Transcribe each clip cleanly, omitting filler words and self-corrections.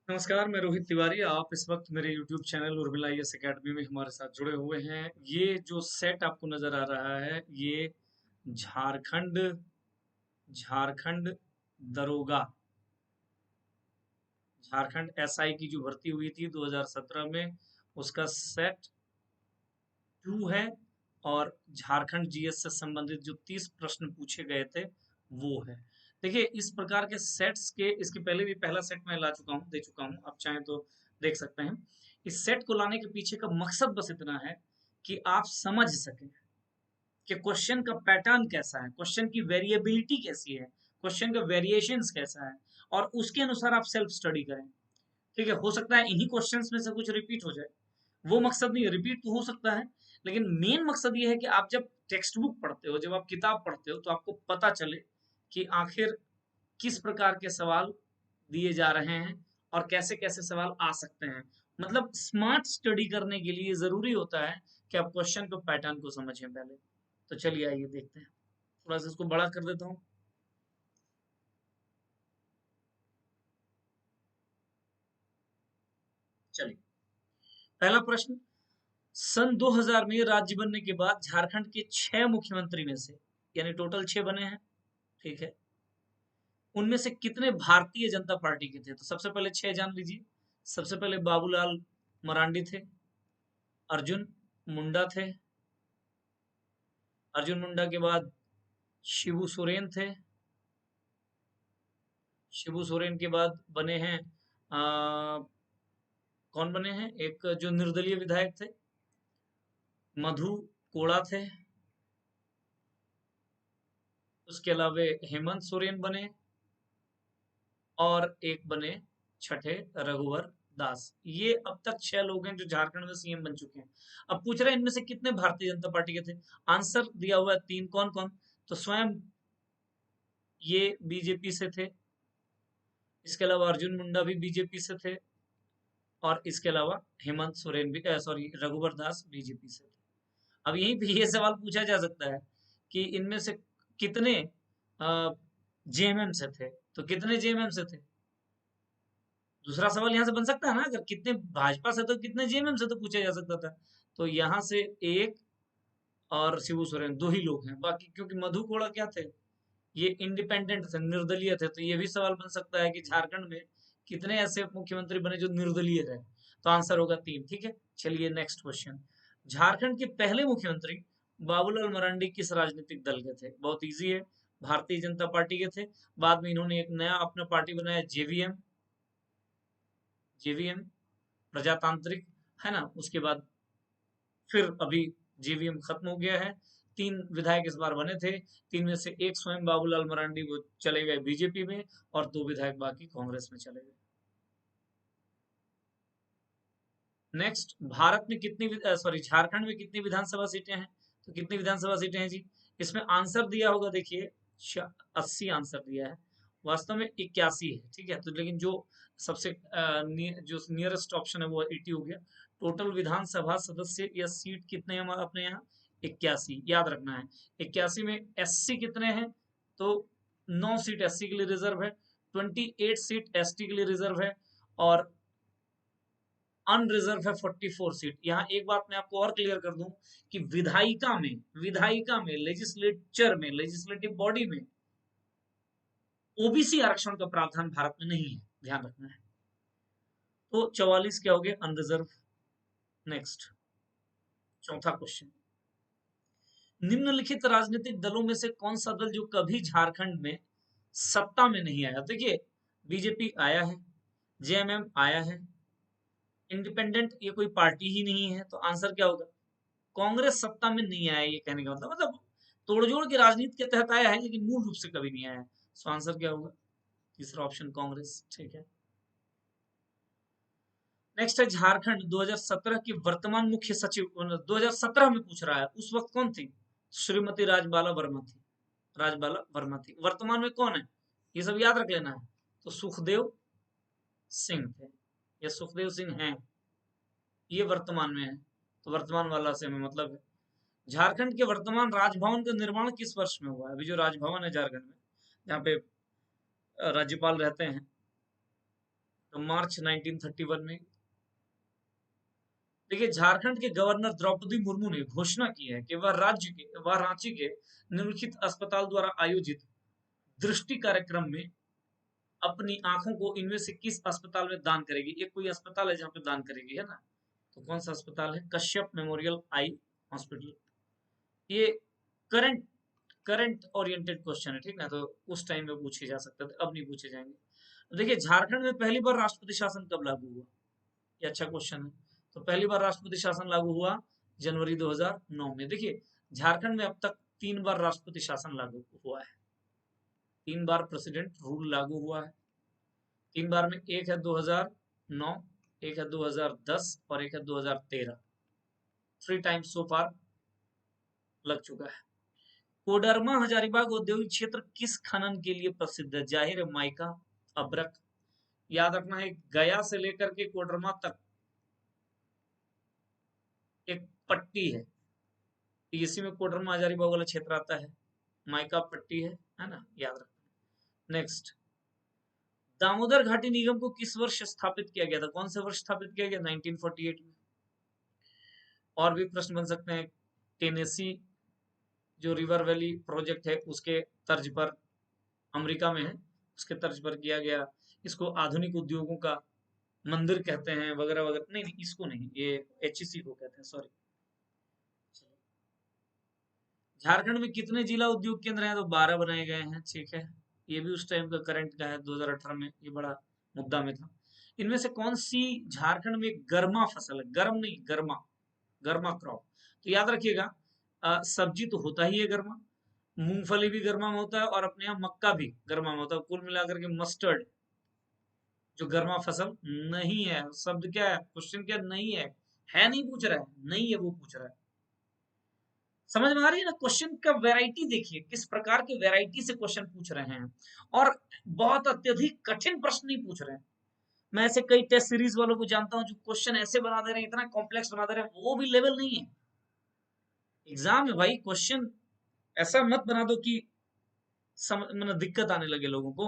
नमस्कार, मैं रोहित तिवारी। आप इस वक्त मेरे YouTube channel Urmila IAS academy में हमारे साथ जुड़े हुए हैं। ये जो सेट आपको नजर आ रहा है, ये झारखंड झारखंड दरोगा झारखंड एसआई की जो भर्ती हुई थी 2017 में, उसका सेट 2 है। और झारखंड जीएस से संबंधित जो 30 प्रश्न पूछे गए थे, वो है। देखिए, इस प्रकार के सेट्स के इसके पहले भी पहला सेट मैं ला चुका हूँ, दे चुका हूँ। आप चाहें तो देख सकते हैं। इस सेट को लाने के पीछे का मकसद बस इतना है कि आप समझ सकें कि क्वेश्चन का पैटर्न कैसा है, क्वेश्चन की वेरिएबिलिटी कैसी है, क्वेश्चन का वेरिएशंस कैसा है, और उसके अनुसार आप सेल्फ स्टडी करें। ठीक है, हो सकता है इन्हीं क्वेश्चंस में से कुछ रिपीट हो जाए, वो मकसद नहीं है। रिपीट तो हो सकता है, लेकिन मेन मकसद ये है कि आप जब टेक्स्ट बुक पढ़ते हो, जब आप किताब पढ़ते हो, तो आपको पता चले कि आखिर किस प्रकार के सवाल दिए जा रहे हैं और कैसे कैसे सवाल आ सकते हैं। मतलब स्मार्ट स्टडी करने के लिए जरूरी होता है कि आप क्वेश्चन के पैटर्न को समझें पहले। तो चलिए आइए देखते हैं। थोड़ा सा इसको बड़ा कर देता हूँ। चलिए, पहला प्रश्न। सन 2000 में राज्य बनने के बाद झारखंड के 6 मुख्यमंत्री में से, यानी टोटल 6 बने हैं, ठीक है, उनमें से कितने भारतीय जनता पार्टी के थे? तो सबसे पहले 6 जान लीजिए। सबसे पहले बाबूलाल मरांडी थे। अर्जुन मुंडा थे। अर्जुन मुंडा के बाद शिबू सोरेन थे। शिबू सोरेन के बाद बने हैं कौन बने हैं, एक जो निर्दलीय विधायक थे, मधु कोड़ा थे। उसके अलावा हेमंत सोरेन बने, और एक बने छठे रघुवर दास। ये अब तक 6 लोग हैं जो झारखंड में सीएम बन चुके हैं। अब पूछ रहे हैं इनमें से कितने भारतीय जनता पार्टी के थे। आंसर दिया हुआ है 3। कौन कौन? तो स्वयं ये बीजेपी से थे। इसके अलावा अर्जुन मुंडा भी बीजेपी से थे। और इसके अलावा हेमंत सोरेन भी, सॉरी, रघुवर दास बीजेपी से थे। अब यहीं पे ये सवाल पूछा जा सकता है कि इनमें से कितने जेएमएम से थे। तो कितने जेएमएम से थे? दूसरा सवाल यहाँ से बन सकता है ना, अगर कितने भाजपा से तो कितने जेएमएम से तो पूछा जा सकता था। तो यहाँ से एक, और शिबू सोरेन, 2 ही लोग हैं। बाकी क्योंकि मधु कोड़ा क्या थे, ये इंडिपेंडेंट थे, निर्दलीय थे, तो ये भी सवाल बन सकता है कि झारखंड में कितने ऐसे मुख्यमंत्री बने जो निर्दलीय रहे। तो आंसर होगा 3। ठीक है, चलिए नेक्स्ट क्वेश्चन। झारखंड के पहले मुख्यमंत्री बाबूलाल मरांडी किस राजनीतिक दल के थे? बहुत इजी है, भारतीय जनता पार्टी के थे। बाद में इन्होंने एक नया अपना पार्टी बनाया, जेवीएम। जेवीएम प्रजातांत्रिक, है ना। उसके बाद फिर अभी जेवीएम खत्म हो गया है। 3 विधायक इस बार बने थे। 3 में से एक स्वयं बाबूलाल मरांडी, वो चले गए बीजेपी में, और 2 विधायक बाकी कांग्रेस में चले गए। नेक्स्ट, भारत में कितनी, सॉरी, झारखंड में कितनी विधानसभा सीटें हैं? तो कितनी विधानसभा सीटें हैं जी? इसमें आंसर दिया होगा, देखिए, 80 आंसर दिया है। वास्तव में 81 है, ठीक है। तो लेकिन जो सबसे जो नियरेस्ट ऑप्शन है वो 80 हो गया। टोटल विधानसभा सदस्य या सीट कितने हैं हमारे अपने यहाँ? 81, याद रखना है। 81 में एससी कितने हैं? तो 9 सीट एससी के लिए रिजर्व है, 28 सीट एसटी के लिए रिजर्व है, और अनरिजर्व है 44 सीट। यहाँ एक बात मैं आपको और क्लियर कर दूं कि विधायिका में लेजिस्लेचर में, लेजिस्लेटिव बॉडी में ओबीसी आरक्षण का प्रावधान भारत में नहीं है, ध्यान रखना है। तो 44 क्या हो गए? अनरिजर्व। नेक्स्ट, चौथा क्वेश्चन। निम्नलिखित राजनीतिक दलों में से कौन सा दल जो कभी झारखंड में सत्ता में नहीं आया? देखिए, बीजेपी आया है, जेएमएम आया है, इंडिपेंडेंट ये कोई पार्टी ही नहीं है, तो आंसर क्या होगा? कांग्रेस सत्ता में नहीं आया, ये कहने का मतलब तोड़जोड़ की राजनीति के तहत आया है, लेकिन मूल रूप से कभी नहीं आया। सो आंसर क्या होगा? तीसरा ऑप्शन, कांग्रेस। ठीक है, नेक्स्ट है झारखंड 2017 की वर्तमान मुख्य सचिव। 2017 में पूछ रहा है, उस वक्त कौन थी? श्रीमती राजबाला वर्मा थी। राजबाला वर्मा थी। वर्तमान में कौन है? ये सब याद रख लेना है। तो सुखदेव सिंह थे, या सुखदेव सिंह हैं, ये वर्तमान में है। तो वर्तमान वाला से हमें मतलब है। झारखंड के वर्तमान राजभवन का निर्माण किस वर्ष में हुआ है? अभी जो राजभवन है झारखंड में, जहाँ पे राज्यपाल रहते हैं, तो मार्च 1931 में। देखिए, झारखंड के गवर्नर द्रौपदी मुर्मू ने घोषणा की है कि वह रांची के निम्नलिखित अस्पताल द्वारा आयोजित दृष्टि कार्यक्रम में अपनी आंखों को इनमें से किस अस्पताल में दान करेगी। एक कोई अस्पताल है जहाँ पे दान करेगी, है ना? तो कौन सा अस्पताल है? Kashyap memorial eye hospital. ये करंट करंट ओरिएंटेड क्वेश्चन है, ठीक है? तो उस टाइम में पूछे जा सकते थे, अब नहीं पूछे जाएंगे। देखिए, झारखंड में पहली बार राष्ट्रपति शासन कब लागू हुआ? ये अच्छा क्वेश्चन है। तो पहली बार राष्ट्रपति शासन लागू हुआ जनवरी 2009 में। देखिए, झारखंड में अब तक 3 बार राष्ट्रपति शासन लागू हुआ है। 3 बार प्रेसिडेंट रूल लागू हुआ है। 3 बार में एक है 2009, एक है 2010 और एक है 2013। 3 टाइम्स सो फार लग चुका है। कोडरमा हजारीबाग औद्योगिक क्षेत्र किस खनन के लिए प्रसिद्ध है? जाहिर है माइका, अब्रक। याद रखना है, गया से लेकर के कोडरमा तक एक पट्टी है। इसी में कोडरमा हजारीबाग वाला क्षेत्र आता है। माइका पट्टी है ना? याद रखना। नेक्स्ट, दामोदर घाटी निगम को किस वर्ष स्थापित किया गया था? कौन से वर्ष स्थापित किया गया? 1948 में। और भी प्रश्न बन सकते हैं। टेनेसी जो रिवर वैली प्रोजेक्ट है उसके तर्ज पर, अमेरिका में है, उसके तर्ज पर किया गया। इसको आधुनिक उद्योगों का मंदिर कहते हैं, वगैरह वगैरह। नहीं नहीं, इसको नहीं, ये एचईसी को कहते हैं, सॉरी। झारखंड में कितने जिला उद्योग केंद्र हैं? तो 12 बनाए गए हैं, ठीक है। ये भी उस टाइम का करंट का है, 2018 में ये बड़ा मुद्दा में था। इनमें से कौन सी झारखंड में गर्मा फसल है? गर्म नहीं, गर्मा, गर्मा क्रॉप। तो याद रखिएगा, सब्जी तो होता ही है गर्मा, मूंगफली भी गर्मा में होता है, और अपने यहाँ मक्का भी गर्मा में होता है। कुल मिलाकर के मस्टर्ड जो गर्मा फसल नहीं है। शब्द क्या है? क्वेश्चन क्या नहीं है नहीं पूछ रहा है, नहीं है वो पूछ रहा है। समझ में आ रही है ना? क्वेश्चन का वैरायटी देखिए, किस प्रकार के वैरायटी से क्वेश्चन पूछ रहे हैं, और बहुत अत्यधिक कठिन प्रश्न नहीं पूछ रहे हैं। मैं ऐसे कई टेस्ट सीरीज वालों को जानता हूं जो क्वेश्चन ऐसे बना दे रहे हैं, इतना कॉम्प्लेक्स बना दे रहे हैं, वो भी लेवल नहीं है। एग्जाम है भाई, क्वेश्चन ऐसा मत बना दो कि मतलब दिक्कत आने लगे लोगों को,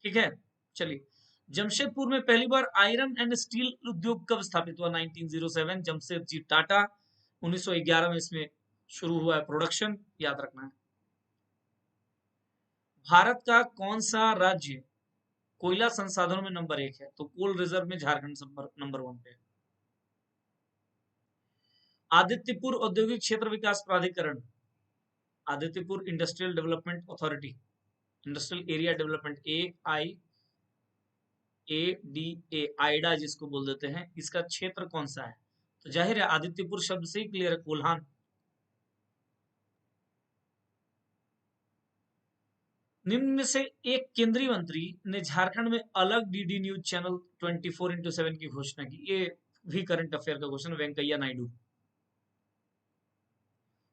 ठीक है? चलिए, जमशेदपुर में पहली बार आयरन एंड स्टील उद्योग कब स्थापित हुआ? 1907, जमशेदजी टाटा। 1911 में इसमें शुरू हुआ है प्रोडक्शन, याद रखना है। भारत का कौन सा राज्य कोयला संसाधनों में नंबर 1 है? तो कोल रिजर्व में झारखंड नंबर 1 पे है। आदित्यपुर औद्योगिक क्षेत्र विकास प्राधिकरण, Adityapur industrial development authority, industrial area development, AIADA, Aida जिसको बोल देते हैं, इसका क्षेत्र कौन सा है? तो जाहिर है आदित्यपुर शब्द से ही क्लियर है, कोल्हान। निम्न में से एक केंद्रीय मंत्री ने झारखंड में अलग डीडी न्यूज चैनल 24x7 की घोषणा की। ये भी करंट अफेयर का क्वेश्चन, वेंकैया नायडू।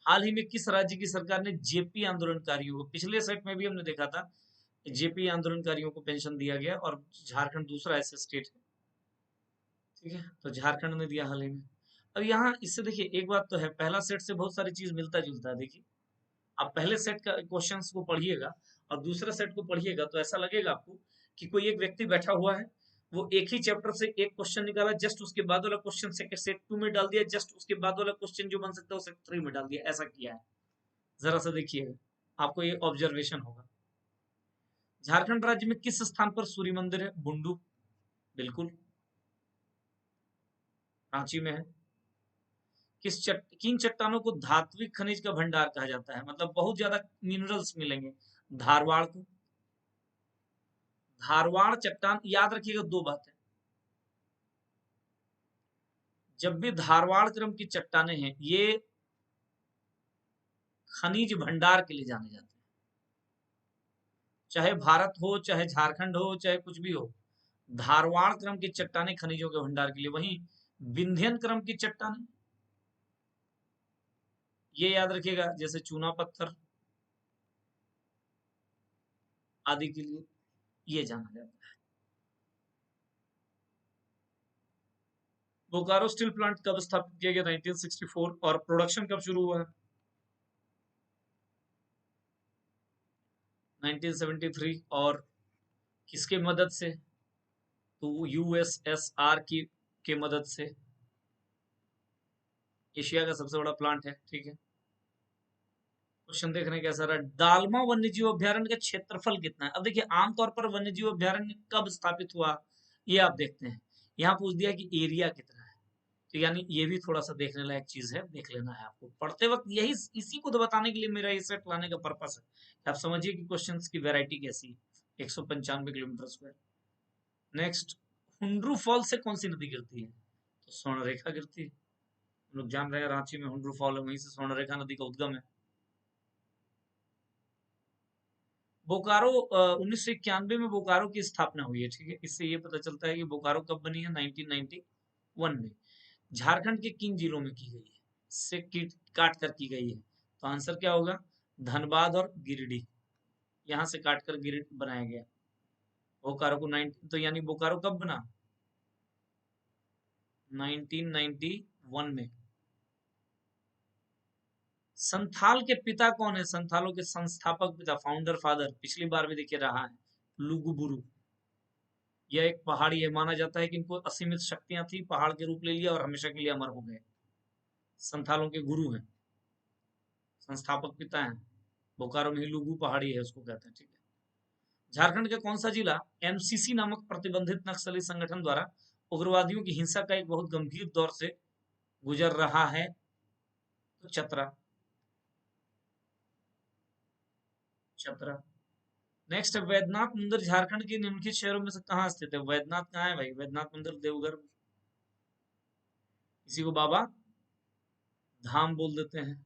हाल ही में किस राज्य की सरकार ने जेपी आंदोलनकारियों को, पिछले सेट में भी हमने देखा था, जेपी आंदोलनकारियों को पेंशन दिया गया, और झारखंड दूसरा ऐसे स्टेट है, ठीक है? तो झारखंड ने दिया हाल ही में। अब यहाँ इससे देखिए, एक बात तो है, पहला सेट से बहुत सारी चीज मिलता जुलता है। देखिए, आप पहले सेट का क्वेश्चंस को पढ़िएगा और दूसरे सेट को पढ़िएगा, तो ऐसा लगेगा आपको कि कोई एक व्यक्ति बैठा हुआ है, वो एक ही चैप्टर से एक क्वेश्चन निकाला, जस्ट उसके बाद वाला क्वेश्चन सेट 2 में डाल दिया, जस्ट उसके बाद वाला क्वेश्चन जो बन सकता है वो सेट 3 में डाल दिया, ऐसा किया है। जरा सा देखिएगा, आपको ये ऑब्जर्वेशन होगा। झारखंड राज्य में किस स्थान पर सूर्य मंदिर है? बुंडू, बिल्कुल, रांची में है। किन चट्टानों को धात्विक खनिज का भंडार कहा जाता है? मतलब बहुत ज्यादा मिनरल्स मिलेंगे। धारवाड़ को, धारवाड़ चट्टान, याद रखिएगा 2 बातें। जब भी धारवाड़ क्रम की चट्टानें हैं, ये खनिज भंडार के लिए जाने जाते हैं। चाहे भारत हो, चाहे झारखंड हो, चाहे कुछ भी हो, धारवाड़ क्रम की चट्टानें खनिजों के भंडार के लिए। वहीं विंध्यन क्रम की चट्टानें, ये याद रखिएगा, जैसे चूना पत्थर आदि के लिए ये जाना जाता है। बोकारो स्टील प्लांट कब स्थापित किया गया? 1964। और प्रोडक्शन कब शुरू हुआ? 1973। और किसके मदद से? तो यूएसएसआर की मदद से, एशिया का सबसे बड़ा प्लांट है, ठीक है। क्वेश्चन देख रहे हैं कैसा रहा। दालमा वन्यजीव अभ्यारण्य का क्षेत्रफल कितना है। अब देखिए आमतौर पर वन्यजीव अभ्यारण्य कब स्थापित हुआ, ये आप देखते हैं। यहाँ पूछ दिया कि एरिया कितना है, तो यानी ये भी थोड़ा सा देखने लायक चीज है, देख लेना है आपको पढ़ते वक्त। यही इसी को तो बताने के लिए मेरा ये सेट लाने का पर्पस है। आप समझिए कि क्वेश्चंस की वैरायटी कैसी है। 195 kilometre square. Next, Hundru fall से कौन सी नदी गिरती है, तो स्वर्णरेखा गिरती है। हम लोग जान रहे हैं रांची में हुंड्रू फॉल है, वहीं से स्वर्णरेखा नदी का उद्गम है। बोकारो 1991 में बोकारो की स्थापना हुई है, ठीक है। इससे ये पता चलता है कि बोकारो कब बनी है, 1991 में। झारखंड के किन जिलों में की गई है, से काट कर की गई है, तो आंसर क्या होगा, धनबाद और गिरिडीह। यहाँ से काट कर गिरिडीह बनाया गया। बोकारो को 90, तो यानी बोकारो कब बना, 1991 में। संथाल के पिता कौन है, संथालों के संस्थापक पिता, फाउंडर फादर, पिछली बार भी देखिए रहा है, लुगुबुरु। यह एक पहाड़ी है, माना जाता है कि इनको असीमित शक्तियां थी, पहाड़ के रूप ले लिया और हमेशा के लिए अमर हो गए। संथालों के गुरु हैं, संस्थापक पिता हैं। बोकारो में ही लुगु पहाड़ी है, उसको कहते हैं, ठीक है। झारखंड का कौन सा जिला एमसीसी नामक प्रतिबंधित नक्सली संगठन द्वारा उग्रवादियों की हिंसा का एक बहुत गंभीर दौर से गुजर रहा है, तो चतरा। चतरा। नेक्स्ट, वैद्यनाथ मंदिर झारखंड के निम्नलिखित शहरों में से कहाँ स्थित है। वैद्यनाथ कहाँ है भाई, वैद्यनाथ मंदिर देवघर। इसी को बाबा धाम बोल देते हैं।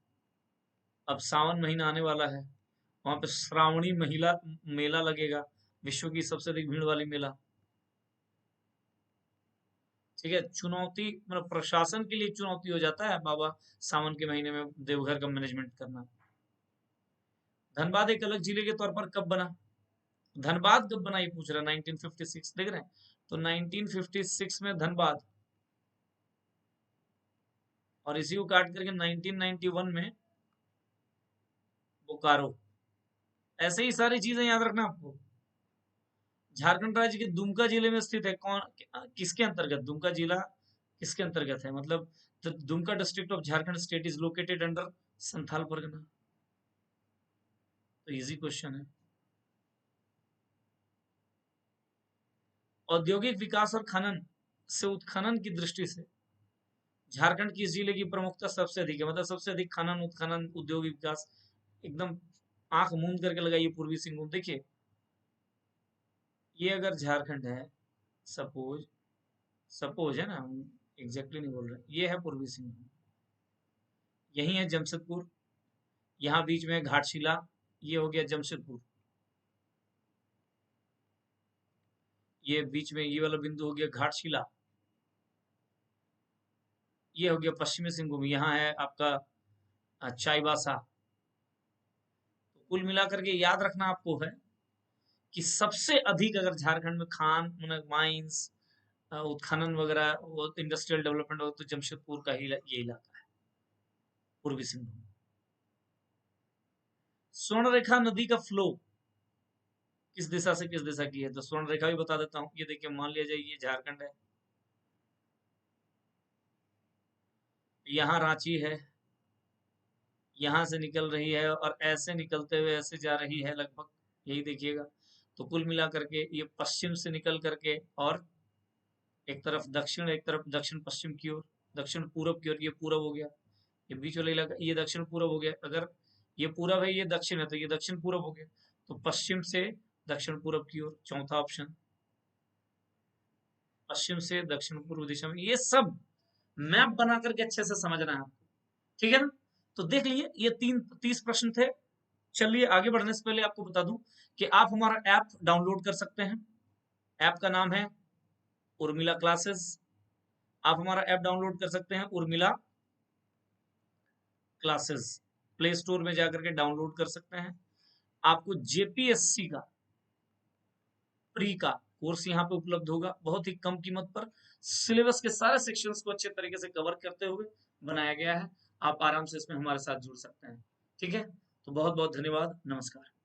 अब सावन महीना आने वाला है, वहां पे श्रावणी महिला मेला लगेगा, विश्व की सबसे अधिक भीड़ वाली मेला, ठीक है। चुनौती मतलब प्रशासन के लिए चुनौती हो जाता है बाबा सावन के महीने में देवघर का मैनेजमेंट करना। धनबाद एक अलग जिले के तौर पर कब बना, धनबाद कब बना ये पूछ रहा है, 1956, देख रहे हैं, तो 1956 में धनबाद, और इसी को काट करके 1991 में बोकारो। ऐसे ही सारी चीजें याद रखना आपको। झारखंड राज्य के दुमका जिले में स्थित है, कौन किसके अंतर्गत, दुमका जिला किसके अंतर्गत है, मतलब Dumka district of Jharkhand state is located under Santhal Pargana. तो इजी क्वेश्चन है। औद्योगिक विकास और खनन से उत्खनन की दृष्टि से झारखंड की जिले की प्रमुखता सबसे अधिक है, मतलब सबसे अधिक खनन उत्खनन औद्योगिक विकास। एकदम आंख मूंद करके लगाइए पूर्वी सिंहभूम। देखिए ये अगर झारखंड है, सपोज सपोज है ना, एग्जैक्टली नहीं बोल रहे, ये है पूर्वी सिंहभूम, यही है जमशेदपुर, यहाँ बीच में घाटशिला, ये हो गया जमशेदपुर, ये बीच में ये वाला बिंदु हो गया घाटशिला, ये हो गया पश्चिमी सिंहभूम, यहाँ है आपका चाईबासा। तो कुल मिलाकर के याद रखना आपको है कि सबसे अधिक अगर झारखंड में खान माइंस उत्खनन वगैरह इंडस्ट्रियल डेवलपमेंट हो तो जमशेदपुर का ही ये इलाका है, पूर्वी सिंहभूम। स्वर्णरेखा नदी का फ्लो किस दिशा से किस दिशा की है, तो स्वर्णरेखा भी बता देता हूँ। ये देखिए मान लिया जाए ये झारखंड है, यहाँ रांची है, यहाँ से निकल रही है और ऐसे निकलते हुए ऐसे जा रही है लगभग, यही देखिएगा। तो कुल मिला करके ये पश्चिम से निकल करके और एक तरफ दक्षिण, एक तरफ दक्षिण पश्चिम की ओर, दक्षिण पूरब की ओर, ये पूरब हो गया, ये बीच वाला इलाका ये दक्षिण पूरब हो गया। अगर ये पूरब है ये दक्षिण है तो ये दक्षिण पूरब हो गया, तो पश्चिम से दक्षिण पूरब की ओर, चौथा ऑप्शन। पश्चिम से दक्षिण पूर्व दिशा में, ये सब मैप बना करके अच्छे से समझना है आपको, ठीक है ना। तो देख लीजिए ये 30 प्रश्न थे। चलिए आगे बढ़ने से पहले आपको बता दूं कि आप हमारा ऐप डाउनलोड कर सकते हैं। ऐप का नाम है उर्मिला क्लासेस। आप हमारा ऐप डाउनलोड कर सकते हैं उर्मिला क्लासेस, प्ले स्टोर में जाकर के डाउनलोड कर सकते हैं। आपको जेपीएससी का प्री का कोर्स यहाँ पे उपलब्ध होगा, बहुत ही कम कीमत पर, सिलेबस के सारे सेक्शंस को अच्छे तरीके से कवर करते हुए बनाया गया है। आप आराम से इसमें हमारे साथ जुड़ सकते हैं, ठीक है। तो बहुत बहुत धन्यवाद, नमस्कार।